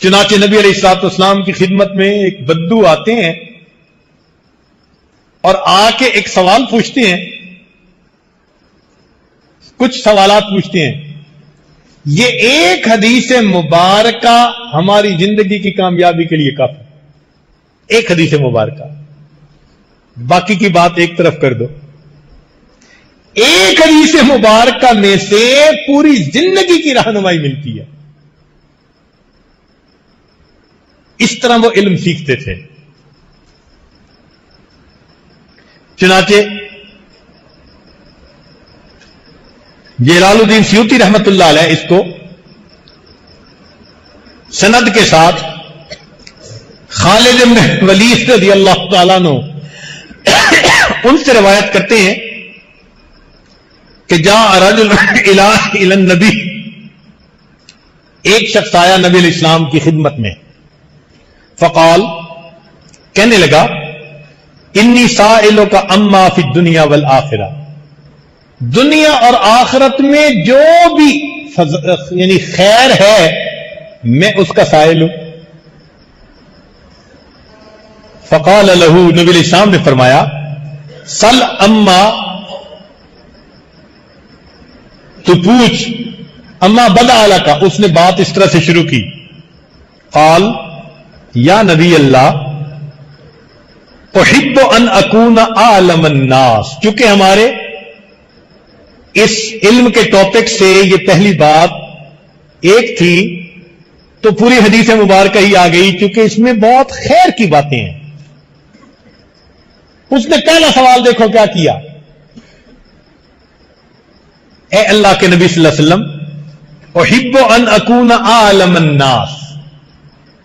چنانچہ نبی علیہ الصلوۃ والسلام کی خدمت میں ایک بدو آتے ہیں اور آ کے ایک سوال پوچھتے ہیں، کچھ سوالات پوچھتے ہیں. یہ ایک حدیث مبارکہ ہماری زندگی کی کامیابی کے لیے کافی. ایک حدیث مبارکہ، باقی کی بات ایک طرف کر دو. ایک حدیث مبارکہ میں سے پوری زندگی کی رہنمائی ملتی ہے. اس طرح وہ علم سیکھتے تھے. چنانچہ جلال الدین سیوطی رحمت اللہ علیہ اس کو سند کے ساتھ خالد بن ولید رضی اللہ تعالیٰ عنہ ان سے روایت کرتے ہیں کہ جاء رجل الی النبی، ایک شخص آیا نبی علیہ السلام کی خدمت میں. فقال، کہنے لگا، انی سائلک اما فی الدنیا والآخرہ، دنیا اور آخرت میں جو بھی یعنی خیر ہے میں اس کا سائل ہوں. فقال له، نبی علیہ السلام نے فرمایا، سل اما، تو پوچھ، اما بدا لک، اس نے بات اس طرح سے شروع کی. قال، یا نبی اللہ، احب ان اکون اعلم الناس، چونکہ ہمارے اس علم کے ٹاپک سے یہ پہلی بات ایک تھی تو پوری حدیث مبارکہ ہی آ گئی، چونکہ اس میں بہت خیر کی باتیں ہیں. اس نے پہلا سوال دیکھو کیا کیا، اے اللہ کے نبی صلی اللہ علیہ وسلم، احب ان اکون اعلم الناس،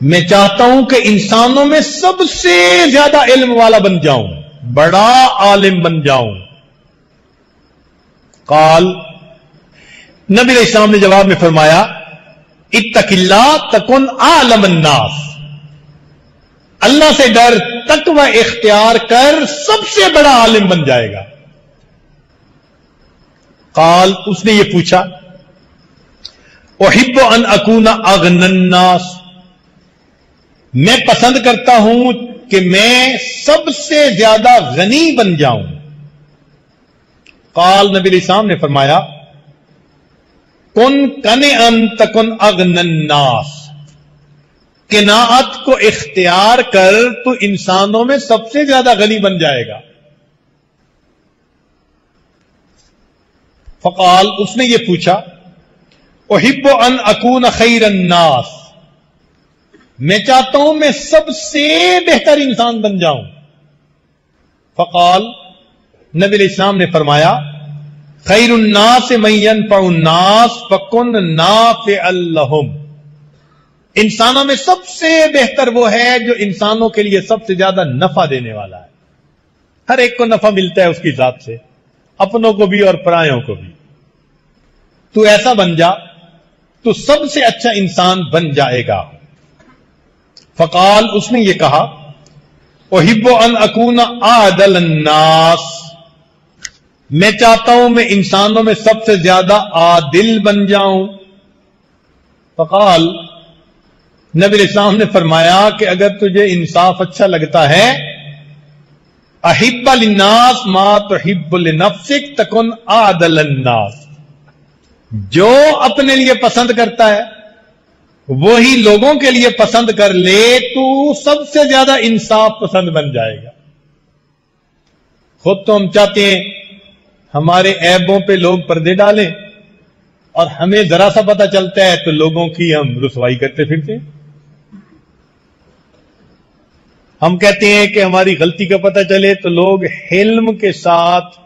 میں چاہتا ہوں کہ انسانوں میں سب سے زیادہ علم والا بن جاؤں، بڑا عالم بن جاؤں. قال، نبی علیہ السلام نے جواب میں فرمایا، اتق اللہ تکن اعلم الناس، اللہ سے ڈر، تقوی اختیار کر، سب سے بڑا عالم بن جائے گا. قال، اس نے یہ پوچھا، احب ان اکون اغنى الناس، میں پسند کرتا ہوں کہ میں سب سے زیادہ غنی بن جاؤں. قال، نبی علیہ السلام نے فرمایا، کن قنعا تکن اغنى الناس، قناعت کو اختیار کر تو انسانوں میں سب سے زیادہ غنی بن جائے گا. فقال، اس نے یہ پوچھا، احب ان اکون خیر الناس، میں چاہتا ہوں میں سب سے بہتر انسان بن جاؤں. فقال، نبی علیہ السلام نے فرمایا، خیر الناس من ينفع الناس فکن نافعا لهم، انسانوں میں سب سے بہتر وہ ہے جو انسانوں کے لیے سب سے زیادہ نفع دینے والا ہے. ہر ایک کو نفع ملتا ہے اس کی ذات سے، اپنوں کو بھی اور پرایوں کو بھی. تو ایسا بن جا تو سب سے اچھا انسان بن جائے گا. فقال، اس نے یہ کہا، احب ان اکون اعدل الناس، میں چاہتا ہوں میں انسانوں میں سب سے زیادہ عادل بن جاؤں. فقال، نبی علیہ السلام نے فرمایا کہ اگر تجھے انصاف اچھا لگتا ہے، احب للناس ما تحب لنفسک تکن اعدل الناس، جو اپنے لیے پسند کرتا ہے وہی لوگوں کے لیے پسند کر لے تو سب سے زیادہ انصاف پسند بن جائے گا. خود تو ہم چاہتے ہیں ہمارے عیبوں پہ لوگ پردے ڈالیں، اور ہمیں ذرا سا پتہ چلتا ہے تو لوگوں کی ہم رسوائی کرتے پھرتے ہیں. ہم کہتے ہیں کہ ہماری غلطی کا پتہ چلے تو لوگ حلم کے ساتھ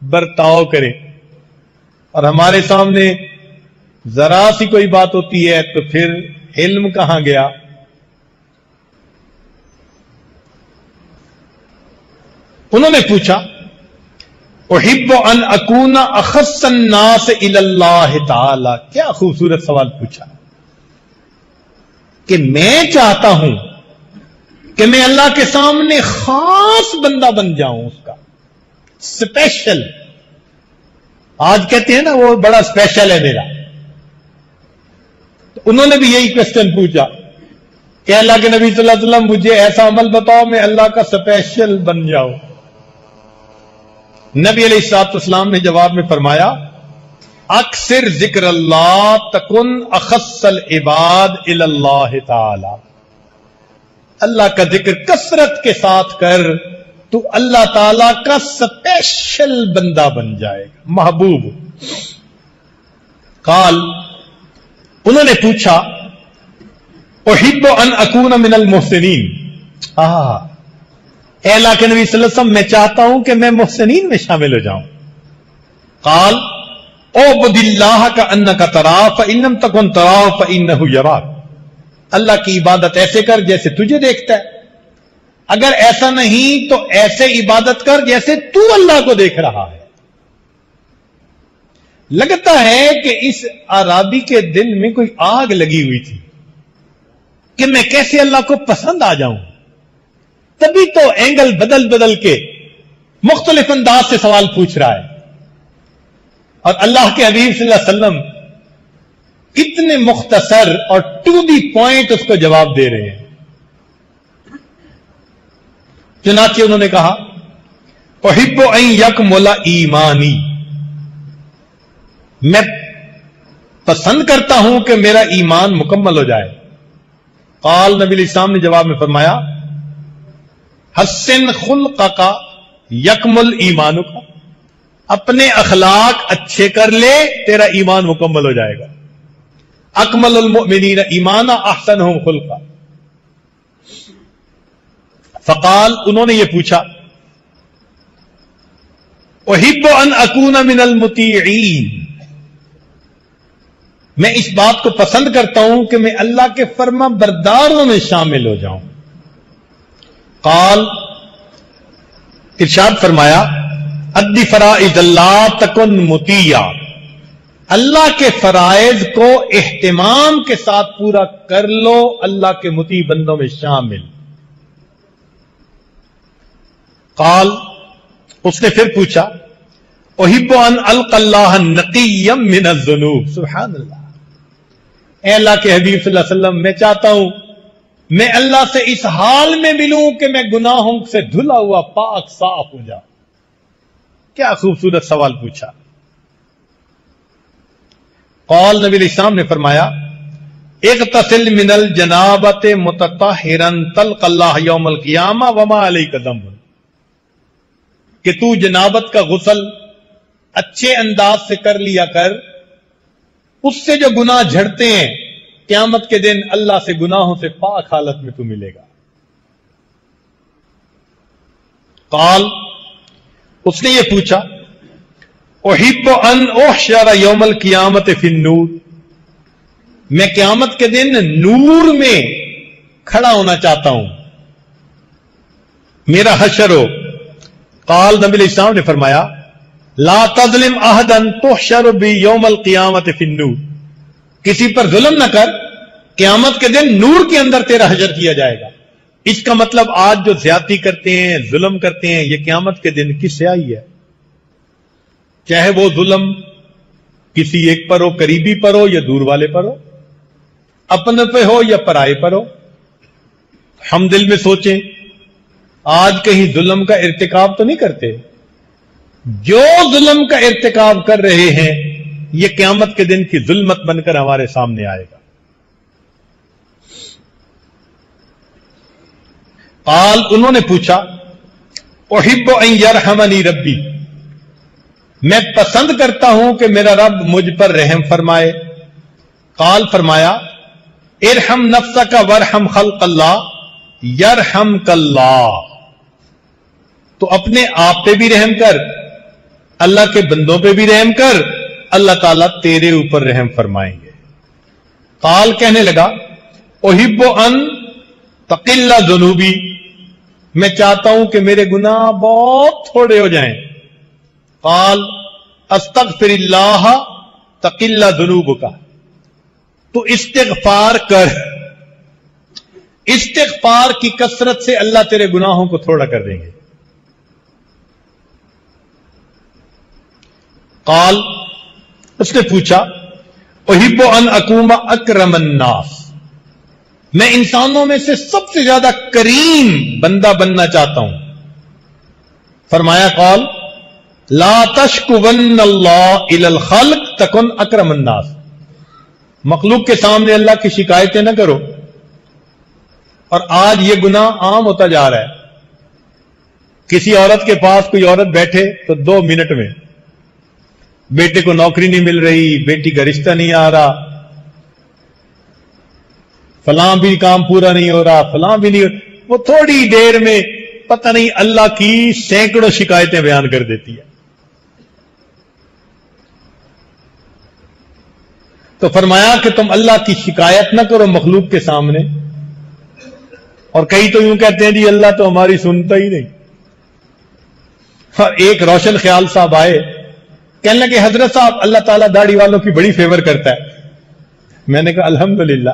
برتاؤ کریں، اور ہمارے سامنے ذرا سی کوئی بات ہوتی ہے تو پھر حلم کہاں گیا. انہوں نے پوچھا، احب ان اکون اخص الناس الی اللہ تعالی، کیا خوبصورت سوال پوچھا کہ میں چاہتا ہوں کہ میں اللہ کے سامنے خاص بندہ بن جاؤں، اس کا اسپیشل. آج کہتے ہیں نا وہ بڑا اسپیشل ہے میرا. تو انہوں نے بھی یہی کوشچن پوچھا کہ اللہ کے نبی صلی اللہ علیہ وسلم مجھے ایسا عمل بتاؤ میں اللہ کا اسپیشل بن جاؤں. نبی علیہ الصلوۃ والسلام نے جواب میں فرمایا اکثر ذکر اللہ تکن اخص العباد الی اللہ تعالی. اللہ کا ذکر کثرت کے ساتھ کر تو اللہ تعالی کا اسپیشل بندہ بن جائے گا, محبوب. قال انہوں نے پوچھا احب ان اکون من المحسنین. اے اللہ کے نبی صلی اللہ علیہ وسلم میں چاہتا ہوں کہ میں محسنین میں شامل ہو جاؤں. قال اعبد اللہ کانک تراہ فان لم تکن تراہ فانہ یراک. اللہ کی عبادت ایسے کر جیسے تجھے دیکھتا ہے, اگر ایسا نہیں تو ایسے عبادت کر جیسے تو اللہ کو دیکھ رہا ہے. لگتا ہے کہ اس اعرابی کے دل میں کوئی آگ لگی ہوئی تھی کہ میں کیسے اللہ کو پسند آ جاؤں. تبھی تو اینگل بدل بدل کے مختلف انداز سے سوال پوچھ رہا ہے. اور اللہ کے حبیب صلی اللہ علیہ وسلم کتنے مختصر اور ٹو دی پوائنٹ اس کو جواب دے رہے ہیں. چنانچہ انہوں نے کہا احب ان یکمل ایمانی, میں پسند کرتا ہوں کہ میرا ایمان مکمل ہو جائے. قال نبی علیہ السلام نے جواب میں فرمایا حسن خلقک یکمل ایمانک. اپنے اخلاق اچھے کر لے تیرا ایمان مکمل ہو جائے گا. اکمل المؤمنین ایمانا احسنہم خلقا. فقال انہوں نے یہ پوچھا احب ان اکون من المطیعین, میں اس بات کو پسند کرتا ہوں کہ میں اللہ کے فرما برداروں میں شامل ہو جاؤں. قال ارشاد فرمایا ادی فرائض اللہ تکن مطیع. اللہ کے فرائض کو اہتمام کے ساتھ پورا کر لو, اللہ کے مطیع بندوں میں شامل. قال اس نے پھر پوچھا احب ان القى اللہ نقیا من الذنوب. سبحان اللہ. اے اللہ کے حبیب صلی اللہ علیہ وسلم میں چاہتا ہوں میں اللہ سے اس حال میں ملوں کہ میں گناہوں سے دھلا ہوا پاک صاف ہو جاؤں. کیا خوبصورت سوال پوچھا. قال نبی علیہ السلام نے فرمایا اغتسل من الجنابۃ متطہرا تلقى اللہ یوم القیامہ وما علیک ذنب. کہ تو جنابت کا غسل اچھے انداز سے کر لیا کر, اس سے جو گناہ جھڑتے ہیں قیامت کے دن اللہ سے گناہوں سے پاک حالت میں تو ملے گا. قال اس نے یہ پوچھا احب ان احشر یوم القیامت فی النور. میں قیامت کے دن نور میں کھڑا ہونا چاہتا ہوں, میرا حشر ہو. قال نبی علیہ السلام نے فرمایا لا تظلم احدا تحشر بیوم القیامت فی النور. کسی پر ظلم نہ کر, قیامت کے دن نور کے اندر تیرا حشر کیا جائے گا. اس کا مطلب آج جو زیادتی کرتے ہیں ظلم کرتے ہیں یہ قیامت کے دن کس سے آئی ہے؟ چاہے وہ ظلم کسی ایک پر ہو, قریبی پر ہو یا دور والے پر ہو, اپنے پہ ہو یا پرائے پر ہو. ہم دل میں سوچیں آج کہیں ظلم کا ارتکاب تو نہیں کرتے. جو ظلم کا ارتکاب کر رہے ہیں یہ قیامت کے دن کی ظلمت بن کر ہمارے سامنے آئے گا. قال انہوں نے پوچھا احب ان یرحمنی ربی. میں پسند کرتا ہوں کہ میرا رب مجھ پر رحم فرمائے. قال فرمایا ارحم نفسک ورحم خلق اللہ یرحمک اللہ. تو اپنے آپ پہ بھی رحم کر, اللہ کے بندوں پہ بھی رحم کر, اللہ تعالیٰ تیرے اوپر رحم فرمائیں گے. قال کہنے لگا احب ان تقل ذنوبی. میں چاہتا ہوں کہ میرے گناہ بہت تھوڑے ہو جائیں. قال استغفر اللہ تقل ذنوبک. تو استغفار کر, استغفار کی کثرت سے اللہ تیرے گناہوں کو تھوڑا کر دیں گے. قال اس نے پوچھا احب ان اکون اکرم الناس. میں انسانوں میں سے سب سے زیادہ کریم بندہ بننا چاہتا ہوں. فرمایا قال لا تشکون اللہ الی الخلق تکن اکرم الناس. مخلوق کے سامنے اللہ کی شکایتیں نہ کرو. اور آج یہ گناہ عام ہوتا جا رہا ہے. کسی عورت کے پاس کوئی عورت بیٹھے تو 2 منٹ میں بیٹے کو نوکری نہیں مل رہی, بیٹی کا رشتہ نہیں آ رہا, فلاں بھی کام پورا نہیں ہو رہا, فلاں بھی نہیں ہو رہا. وہ تھوڑی دیر میں پتہ نہیں اللہ کی سینکڑوں شکایتیں بیان کر دیتی ہے. تو فرمایا کہ تم اللہ کی شکایت نہ کرو مخلوق کے سامنے. اور کئی تو یوں کہتے ہیں جی اللہ تو ہماری سنتا ہی نہیں. اور ایک روشن خیال صاحب آئے, کہنے لگے حضرت صاحب اللہ تعالیٰ داڑھی والوں کی بڑی فیور کرتا ہے. میں نے کہا الحمدللہ.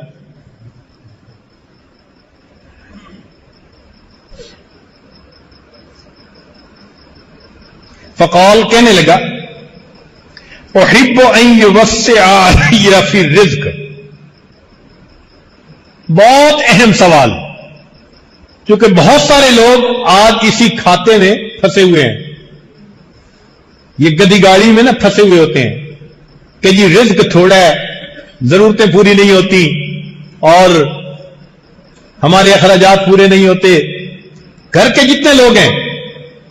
فقال کہنے لگا احب ان یوسع علی فی الرزق. بہت اہم سوال, کیونکہ بہت سارے لوگ آج اسی کھاتے میں پھنسے ہوئے ہیں. یہ گدی گاڑی میں نا پھنسے ہوئے ہوتے ہیں کہ جی رزق تھوڑا ہے, ضرورتیں پوری نہیں ہوتی, اور ہمارے اخراجات پورے نہیں ہوتے. گھر کے جتنے لوگ ہیں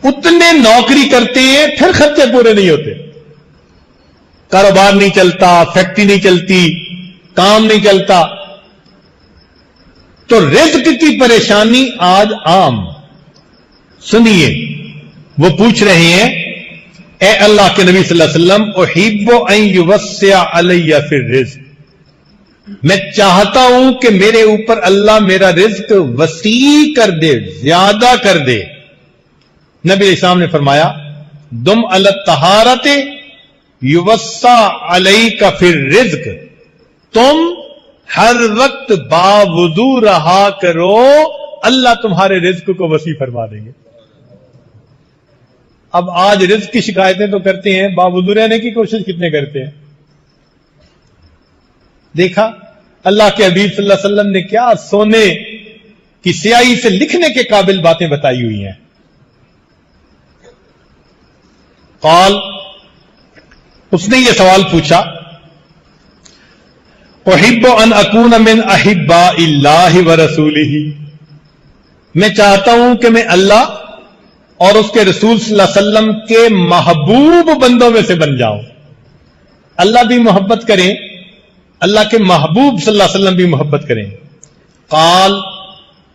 اتنے نوکری کرتے ہیں, پھر خرچے پورے نہیں ہوتے, کاروبار نہیں چلتا, فیکٹری نہیں چلتی, کام نہیں چلتا. تو رزق کی پریشانی آج عام. سنیے, وہ پوچھ رہے ہیں اے اللہ کے نبی صلی اللہ علیہ وسلم احب ان یوسع علی فی الرزق. میں چاہتا ہوں کہ میرے اوپر اللہ میرا رزق وسیع کر دے, زیادہ کر دے. نبی علیہ السلام نے فرمایا دم علی الطہارۃ یوسع علیک فی الرزق. تم ہر وقت باوضو رہا کرو, اللہ تمہارے رزق کو وسیع فرما دیں گے. اب آج رزق کی شکایتیں تو کرتے ہیں, باوضو رہنے کی کوشش کتنے کرتے ہیں. دیکھا اللہ کے حبیب صلی اللہ علیہ وسلم نے کیا سونے کی سیاہی سے لکھنے کے قابل باتیں بتائی ہوئی ہیں. قال, اس نے یہ سوال پوچھا احب ان اکون من احباء اللہ ورسولہ. میں چاہتا ہوں کہ میں اللہ اور اس کے رسول صلی اللہ علیہ وسلم کے محبوب بندوں میں سے بن جاؤں. اللہ بھی محبت کریں, اللہ کے محبوب صلی اللہ علیہ وسلم بھی محبت کریں. قال,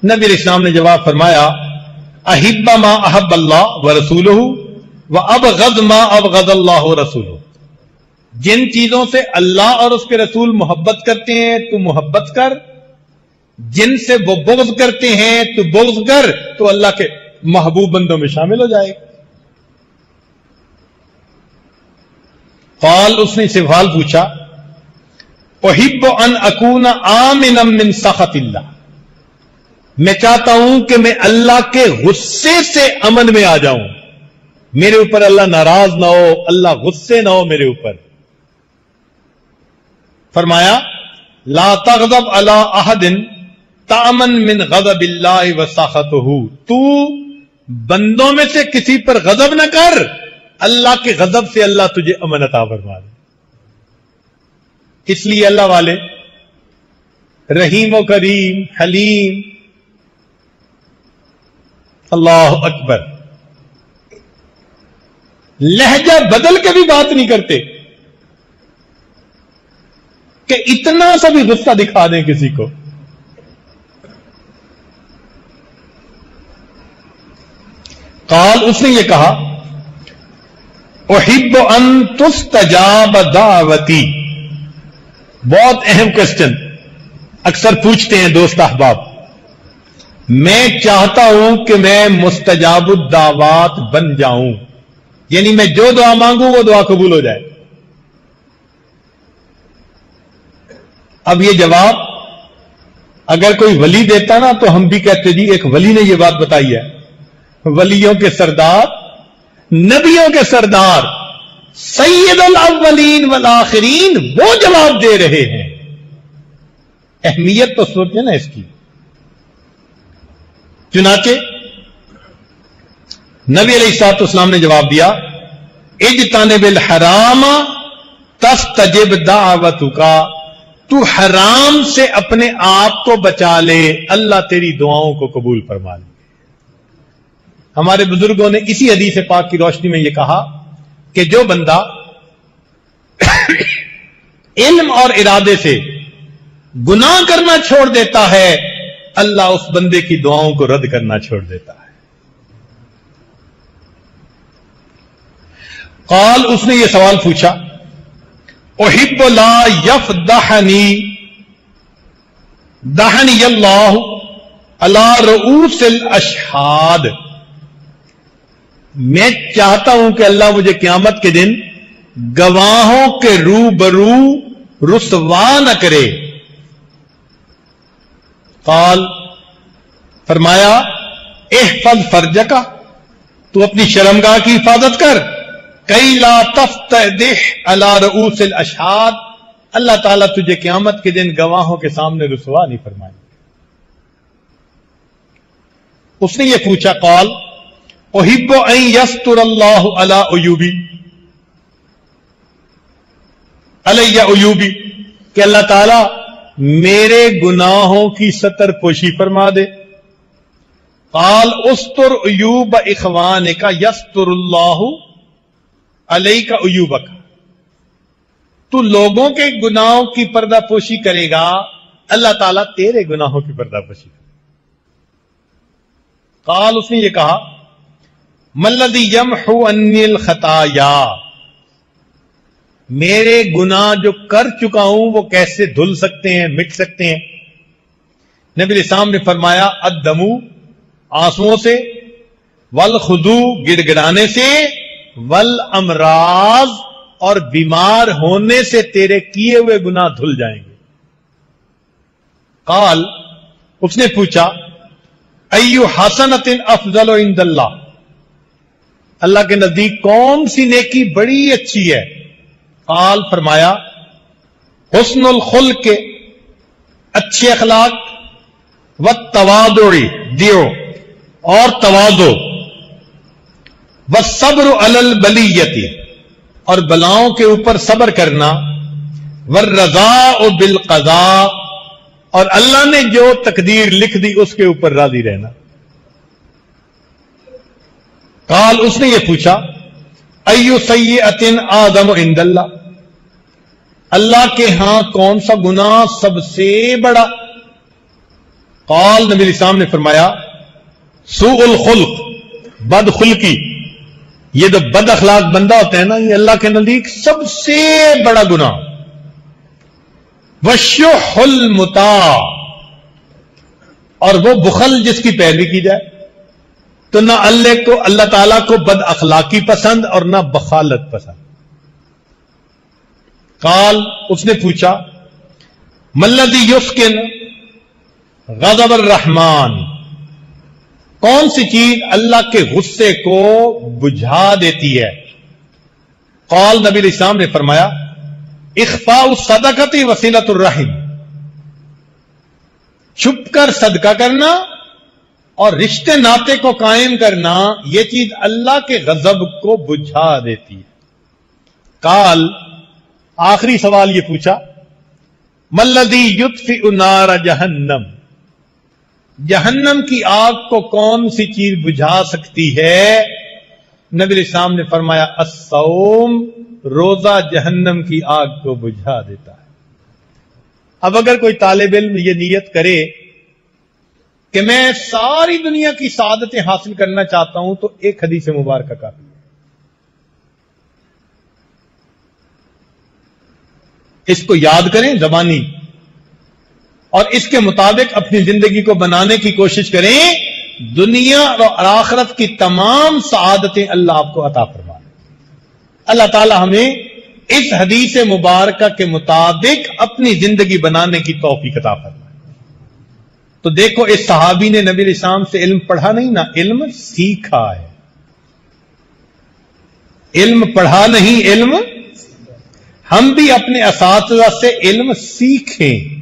نبی علیہ السلام نے جواب فرمایا احب ما احب اللہ ورسولہ وابغض ما ابغض اللہ ورسولہ. جن چیزوں سے اللہ اور اس کے رسول محبت کرتے ہیں تو محبت کر, جن سے وہ بغض کرتے ہیں تو بغض کر, تو اللہ کے محبوب بندوں میں شامل ہو جائے. قال, اس نے سوال پوچھا احب ان اکون آمنا من سخط اللہ. میں چاہتا ہوں کہ میں اللہ کے غصے سے امن میں آ جاؤں, میرے اوپر اللہ ناراض نہ ہو, اللہ غصے نہ ہو میرے اوپر. فرمایا لا تغضب علی احد تامن من غضب اللہ وسخطہ. تو بندوں میں سے کسی پر غضب نہ کر, اللہ کے غضب سے اللہ تجھے امن عطا فرما دے. اس لیے اللہ والے رحیم و کریم, حلیم, اللہ اکبر, لہجہ بدل کے بھی بات نہیں کرتے کہ اتنا سا بھی غصہ دکھا دیں کسی کو. قال, اس نے یہ کہا احب ان تستجاب دعوتی. بہت اہم کوسچن اکثر پوچھتے ہیں دوست احباب. میں چاہتا ہوں کہ میں مستجاب الدعوات بن جاؤں, یعنی میں جو دعا مانگوں وہ دعا قبول ہو جائے. اب یہ جواب اگر کوئی ولی دیتا نا تو ہم بھی کہتے جی ایک ولی نے یہ بات بتائی ہے. ولیوں کے سردار, نبیوں کے سردار, سید الاولین والآخرین وہ جواب دے رہے ہیں. اہمیت تو سوچیں نا اس کی. چنانچہ نبی علیہ الصلوۃ والسلام نے جواب دیا اجتنب الحرام تستجب دعوتک، تو حرام سے اپنے آپ کو بچا لے، اللہ تیری دعاؤں کو قبول فرما لے. ہمارے بزرگوں نے اسی حدیث پاک کی روشنی میں یہ کہا کہ جو بندہ علم اور ارادے سے گناہ کرنا چھوڑ دیتا ہے، اللہ اس بندے کی دعاؤں کو رد کرنا چھوڑ دیتا ہے. قال، اس نے یہ سوال پوچھا احب لا یفضحنی دحنی اللہ علی رؤوس الاشہاد، میں چاہتا ہوں کہ اللہ مجھے قیامت کے دن گواہوں کے روبرو رسوا نہ کرے. قال، فرمایا احفظ فرجک، تو اپنی شرمگاہ کی حفاظت کر، کئی لا تفتضح علی رؤوس الاشہاد، اللہ تعالیٰ تجھے قیامت کے دن گواہوں کے سامنے رسوا نہیں فرمائے. اس نے یہ پوچھا قال احب ان یستر اللہ علی عیوبی، علی عیوبی، کہ اللہ تعالیٰ میرے گناہوں کی ستر پوشی فرما دے. قال استر عیوب اخوانک یستر اللہ علیک عیوبک، تو لوگوں کے گناہوں کی پردہ پوشی کرے گا، اللہ تعالیٰ تیرے گناہوں کی پردہ پوشی کرے گا. قال، اس نے یہ کہا ما الذی یمحو عنی الخطایا، میرے گناہ جو کر چکا ہوں وہ کیسے دھل سکتے ہیں، مٹ سکتے ہیں؟ نبی علیہ السلام نے فرمایا الدم، آنسوؤں سے، والخدو، گڑ گڑانے سے، والامراض، اور بیمار ہونے سے تیرے کیے ہوئے گناہ دھل جائیں گے. قال، اس نے پوچھا ایو حسنۃ افضل عند اللہ، اللہ کے نزدیک کون سی نیکی بڑی اچھی ہے؟ قال، فرمایا حسن الخلق، اچھے اخلاق، والتواضع، دیو اور تواضع، والصبر علی البلیۃ، اور بلاؤں کے اوپر صبر کرنا، والرضاء بالقضاء، اور اللہ نے جو تقدیر لکھ دی اس کے اوپر راضی رہنا. قال، اس نے یہ پوچھا ایو سیئۃ اعظم عند اللہ، اللہ کے ہاں کون سا گناہ سب سے بڑا؟ قال، نبی علیہ السلام نے فرمایا سوء الخلق، بد خلقی. یہ جو بد اخلاق بندہ ہوتا ہے نا، یہ اللہ کے نزدیک سب سے بڑا گناہ. وشح المطاع، اور وہ بخل جس کی پیروی کی جائے. تو نہ اللہ تعالیٰ کو بد اخلاقی پسند اور نہ بخالت پسند. قال، اس نے پوچھا ما الذی یسکن غضب الرحمن، کون سی چیز اللہ کے غصے کو بجھا دیتی ہے؟ قال، نبی علیہ السلام نے فرمایا اخفاء الصدقۃ وصلۃ الرحم، چھپ کر صدقہ کرنا اور رشتے ناطے کو قائم کرنا، یہ چیز اللہ کے غضب کو بجھا دیتی ہے. قال، آخری سوال یہ پوچھا ما الذی یطفئ نار جہنم، جہنم کی آگ کو کون سی چیز بجھا سکتی ہے؟ نبی علیہ السلام نے فرمایا الصوم، روزہ جہنم کی آگ کو بجھا دیتا ہے. اب اگر کوئی طالب علم یہ نیت کرے کہ میں ساری دنیا کی سعادتیں حاصل کرنا چاہتا ہوں، تو ایک حدیث مبارکہ کافی ہے. اس کو یاد کریں زبانی، اور اس کے مطابق اپنی زندگی کو بنانے کی کوشش کریں. دنیا اور آخرت کی تمام سعادتیں اللہ آپ کو عطا فرمائے. اللہ تعالی ہمیں اس حدیث مبارکہ کے مطابق اپنی زندگی بنانے کی توفیق عطا فرمائے. تو دیکھو، اس صحابی نے نبی علیہ السلام سے علم پڑھا نہیں نا، علم سیکھا ہے. علم پڑھا نہیں، علم. ہم بھی اپنے اساتذہ سے علم سیکھیں.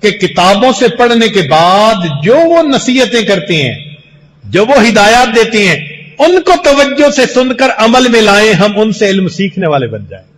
کہ کتابوں سے پڑھنے کے بعد جو وہ نصیحتیں کرتے ہیں، جو وہ ہدایات دیتے ہیں، ان کو توجہ سے سن کر عمل میں لائیں، ہم ان سے علم سیکھنے والے بن جائیں۔